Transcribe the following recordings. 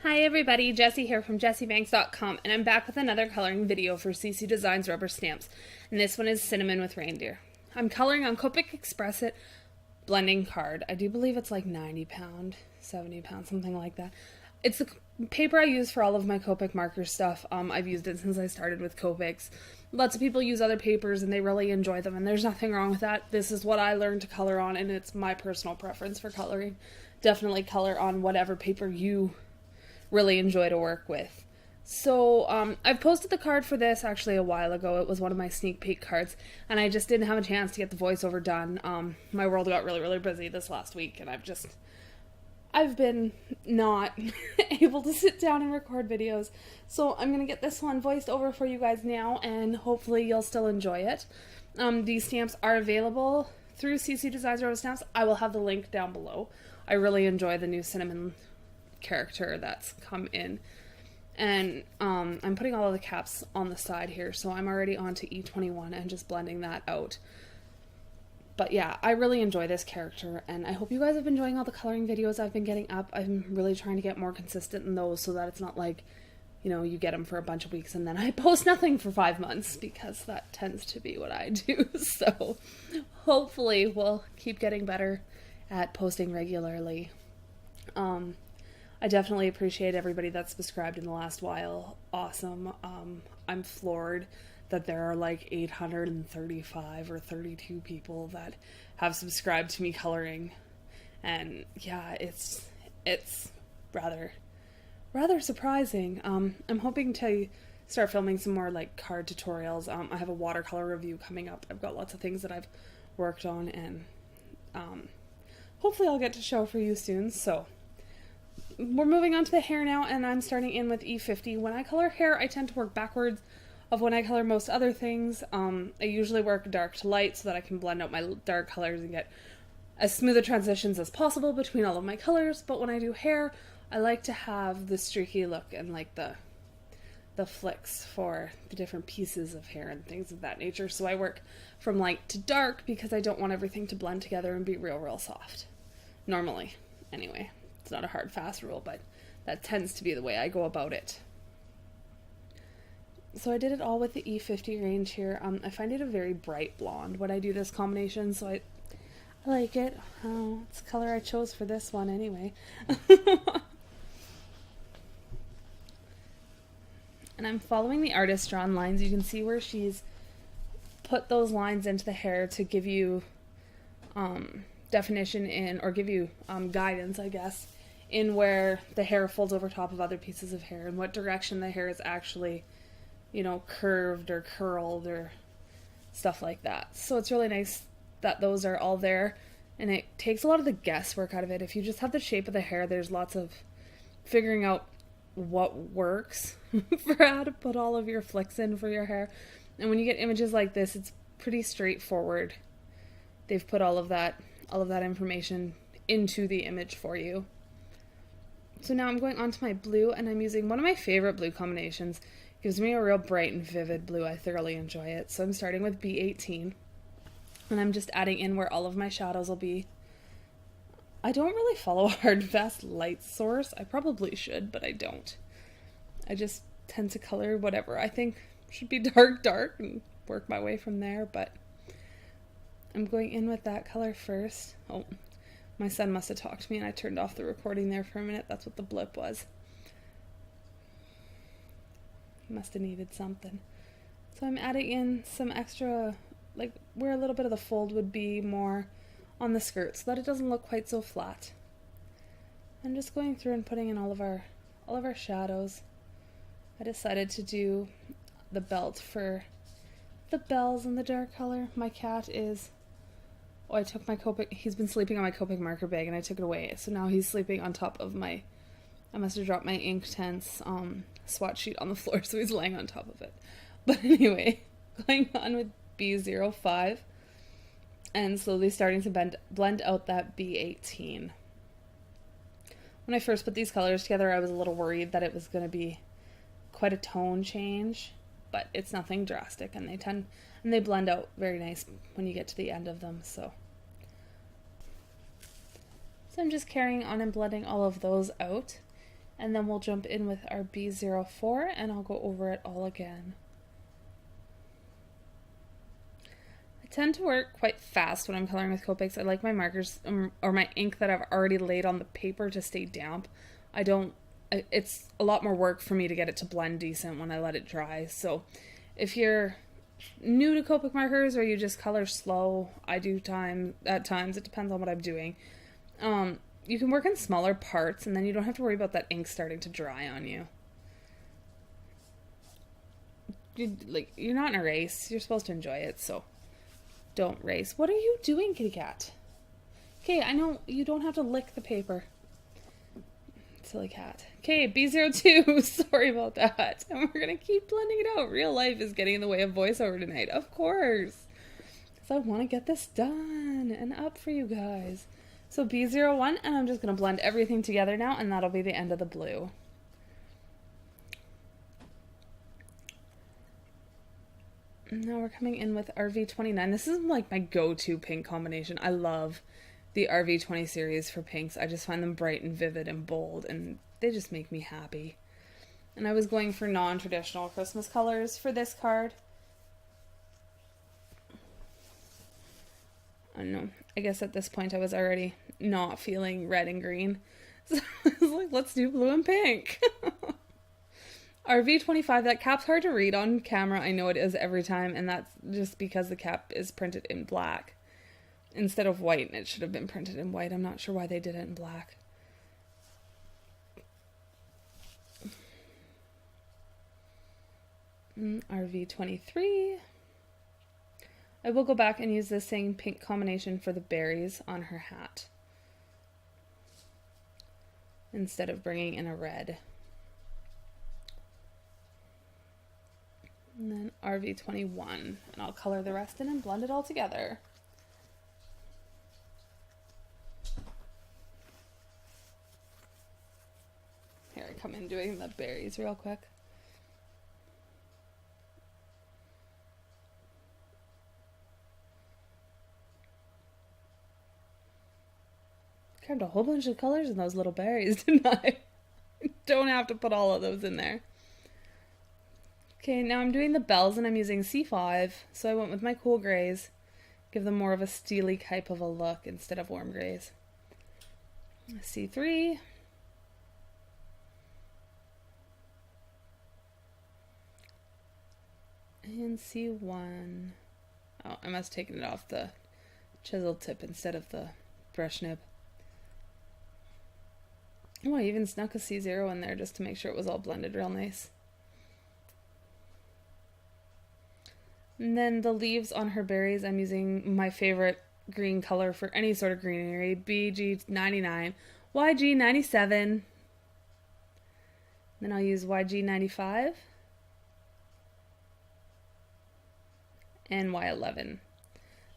Hi everybody, Jessie here from jessiebanks.com, and I'm back with another coloring video for CC Designs rubber stamps, and this one is Cinnamon with Reindeer. I'm coloring on Copic Express It blending card. I do believe it's like 90 pound, 70 pounds, something like that. It's the paper I use for all of my Copic marker stuff. I've used it since I started with Copics. Lots of people use other papers and they really enjoy them, and there's nothing wrong with that. This is what I learned to color on, and it's my personal preference for coloring. Definitely color on whatever paper you really enjoy to work with. So I've posted the card for this actually a while ago. It was one of my sneak peek cards, and I just didn't have a chance to get the voiceover done. My world got really busy this last week, and I've been not able to sit down and record videos. So I'm going to get this one voiced over for you guys now, and hopefully you'll still enjoy it. These stamps are available through CC Designs Rubber Stamps. I will have the link down below. I really enjoy the new Cinnamon character that's come in, and I'm putting all of the caps on the side here, so I'm already on to E21 and just blending that out. But yeah, I really enjoy this character, and I hope you guys have been enjoying all the coloring videos I've been getting up. I'm really trying to get more consistent in those so that it's not like, you know, you get them for a bunch of weeks and then I post nothing for 5 months, because that tends to be what I do. So hopefully we'll keep getting better at posting regularly. I definitely appreciate everybody that's subscribed in the last while. Awesome. I'm floored that there are like 835 or 32 people that have subscribed to me coloring. And yeah, it's rather surprising. I'm hoping to start filming some more like card tutorials. I have a watercolor review coming up. I've got lots of things that I've worked on, and hopefully I'll get to show for you soon. So we're moving on to the hair now, and I'm starting in with E50. When I color hair, I tend to work backwards of when I color most other things. I usually work dark to light so that I can blend out my dark colors and get as smooth a transitions as possible between all of my colors. But when I do hair, I like to have the streaky look and like the flicks for the different pieces of hair and things of that nature. So I work from light to dark because I don't want everything to blend together and be real soft. Normally, anyway. It's not a hard, fast rule, but that tends to be the way I go about it. So I did it all with the E50 range here. I find it a very bright blonde when I do this combination, so I like it. Oh, it's the color I chose for this one anyway. And I'm following the artist drawn lines. You can see where she's put those lines into the hair to give you definition in, or give you guidance, I guess, in where the hair folds over top of other pieces of hair and what direction the hair is actually, you know, curved or curled or stuff like that. So it's really nice that those are all there, and it takes a lot of the guesswork out of it. If you just have the shape of the hair, there's lots of figuring out what works for how to put all of your flicks in for your hair. And when you get images like this, it's pretty straightforward. They've put all of that information into the image for you. So now I'm going on to my blue, and I'm using one of my favorite blue combinations. It gives me a real bright and vivid blue. I thoroughly enjoy it. So I'm starting with B18, and I'm just adding in where all of my shadows will be. I don't really follow a hard, fast light source. I probably should, but I don't. I just tend to color whatever I think should be dark, and work my way from there, but I'm going in with that color first. Oh, my son must have talked to me and I turned off the recording there for a minute. That's what the blip was. He must have needed something. So I'm adding in some extra, like where a little bit of the fold would be more on the skirt so that it doesn't look quite so flat. I'm just going through and putting in all of our shadows. I decided to do the belt for the bells in the dark color. My cat is... Oh, I took my Copic... He's been sleeping on my Copic marker bag, and I took it away. So now he's sleeping on top of my... I must have dropped my Inktense swatch sheet on the floor, so he's laying on top of it. But anyway, going on with B05, and slowly starting to blend out that B18. When I first put these colors together, I was a little worried that it was going to be quite a tone change, but it's nothing drastic, and they blend out very nice when you get to the end of them. So I'm just carrying on and blending all of those out. And then we'll jump in with our B04 and I'll go over it all again. I tend to work quite fast when I'm coloring with Copics. I like my markers or my ink that I've already laid on the paper to stay damp. It's a lot more work for me to get it to blend decent when I let it dry. So if you're new to Copic markers or you just color slow, I do at times, it depends on what I'm doing. You can work in smaller parts and then you don't have to worry about that ink starting to dry on you. You're not in a race. You're supposed to enjoy it, so don't race. What are you doing, kitty cat? Okay, I know you don't have to lick the paper. Silly cat. Okay, B02. Sorry about that. And we're going to keep blending it out. Real life is getting in the way of voiceover tonight. Of course. Because I want to get this done and up for you guys. So B01, and I'm just going to blend everything together now, and that'll be the end of the blue. Now we're coming in with RV29. This is like my go-to pink combination. I love the RV20 series for pinks. I just find them bright and vivid and bold, and they just make me happy. And I was going for non-traditional Christmas colors for this card. I don't know. I guess at this point I was already not feeling red and green. So I was like, let's do blue and pink. RV25, that cap's hard to read on camera. I know it is every time, and that's just because the cap is printed in black instead of white, and it should have been printed in white. I'm not sure why they did it in black. RV23. I will go back and use the same pink combination for the berries on her hat instead of bringing in a red. And then RV21, and I'll color the rest in and blend it all together. Here, I come in doing the berries real quick. Carved a whole bunch of colors in those little berries, didn't I? Don't have to put all of those in there. Okay, now I'm doing the bells and I'm using C5, so I went with my cool grays. Give them more of a steely type of a look instead of warm grays. C3. And C1. Oh, I must have taken it off the chisel tip instead of the brush nib. Oh, I even snuck a C0 in there just to make sure it was all blended real nice. And then the leaves on her berries, I'm using my favorite green color for any sort of greenery, BG99, YG97, then I'll use YG95, and Y11.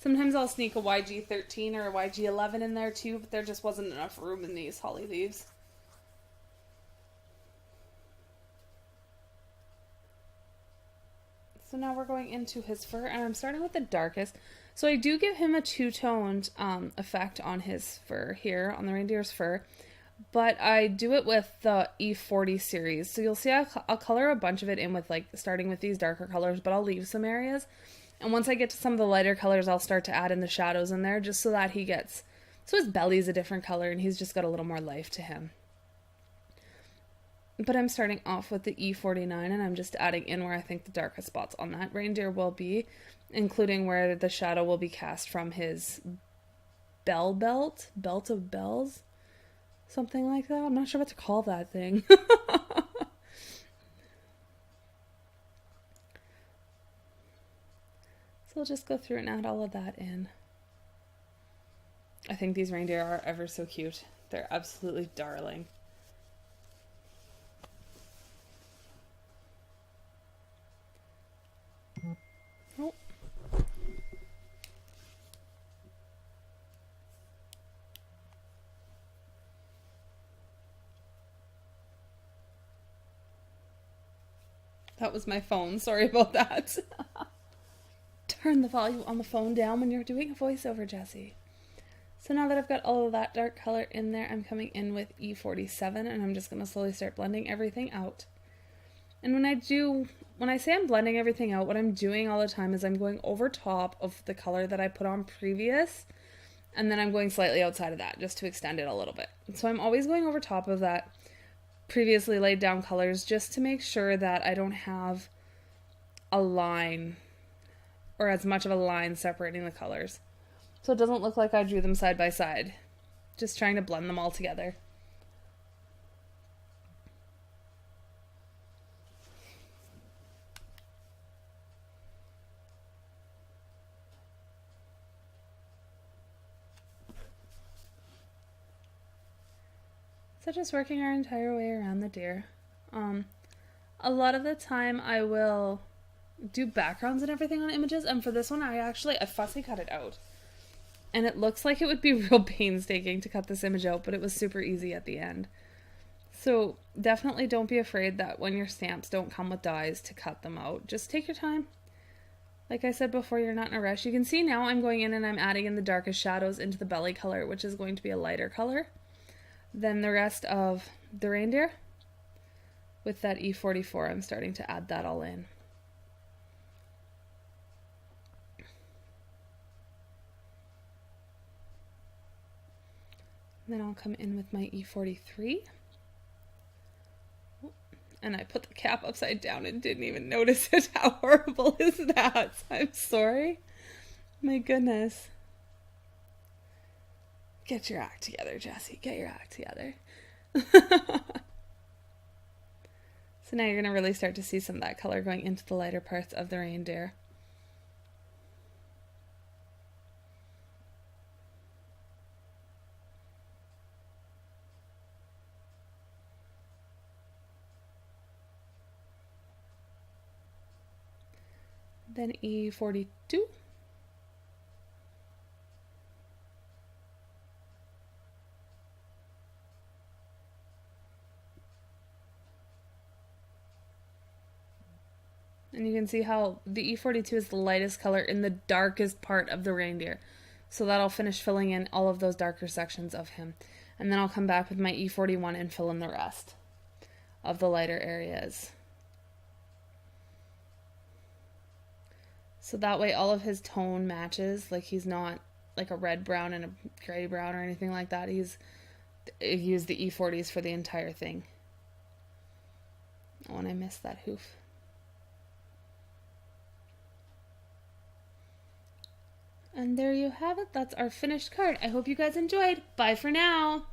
Sometimes I'll sneak a YG13 or a YG11 in there too, but there just wasn't enough room in these holly leaves. So now we're going into his fur, and I'm starting with the darkest. So I do give him a two-toned effect on his fur here, on the reindeer's fur, but I do it with the E40 series. So you'll see I'll color a bunch of it in with, like, starting with these darker colors, but I'll leave some areas. And once I get to some of the lighter colors, I'll start to add in the shadows in there, just so that so his belly's a different color, and he's just got a little more life to him. But I'm starting off with the E49, and I'm just adding in where I think the darkest spots on that reindeer will be, including where the shadow will be cast from his belt of bells, something like that. I'm not sure what to call that thing. So we'll just go through and add all of that in. I think these reindeer are ever so cute. They're absolutely darling. Oh. That was my phone. Sorry about that. Turn the volume on the phone down when you're doing a voiceover, Jessie. So now that I've got all of that dark color in there, I'm coming in with E47 and I'm just going to slowly start blending everything out. And when I say I'm blending everything out, what I'm doing all the time is I'm going over top of the color that I put on previous, and then I'm going slightly outside of that just to extend it a little bit. So I'm always going over top of that previously laid down colors just to make sure that I don't have a line or as much of a line separating the colors. So it doesn't look like I drew them side by side. Just trying to blend them all together. So just working our entire way around the deer. A lot of the time I will do backgrounds and everything on images, and for this one I fussy cut it out. And it looks like it would be real painstaking to cut this image out, but it was super easy at the end. So definitely don't be afraid that when your stamps don't come with dies to cut them out. Just take your time. Like I said before, you're not in a rush. You can see now I'm going in and I'm adding in the darkest shadows into the belly color, which is going to be a lighter color than the rest of the reindeer. With that E44, I'm starting to add that all in. Then I'll come in with my E43. And I put the cap upside down and didn't even notice it. How horrible is that? I'm sorry. My goodness. Get your act together, Jessie. Get your act together. So now you're going to really start to see some of that color going into the lighter parts of the reindeer. Then E42. And you can see how the E42 is the lightest color in the darkest part of the reindeer. So that'll finish filling in all of those darker sections of him. And then I'll come back with my E41 and fill in the rest of the lighter areas. So that way all of his tone matches, like he's not like a red brown and a gray brown or anything like that. I used the E40s for the entire thing. Oh, and I missed that hoof. And there you have it. That's our finished card. I hope you guys enjoyed. Bye for now.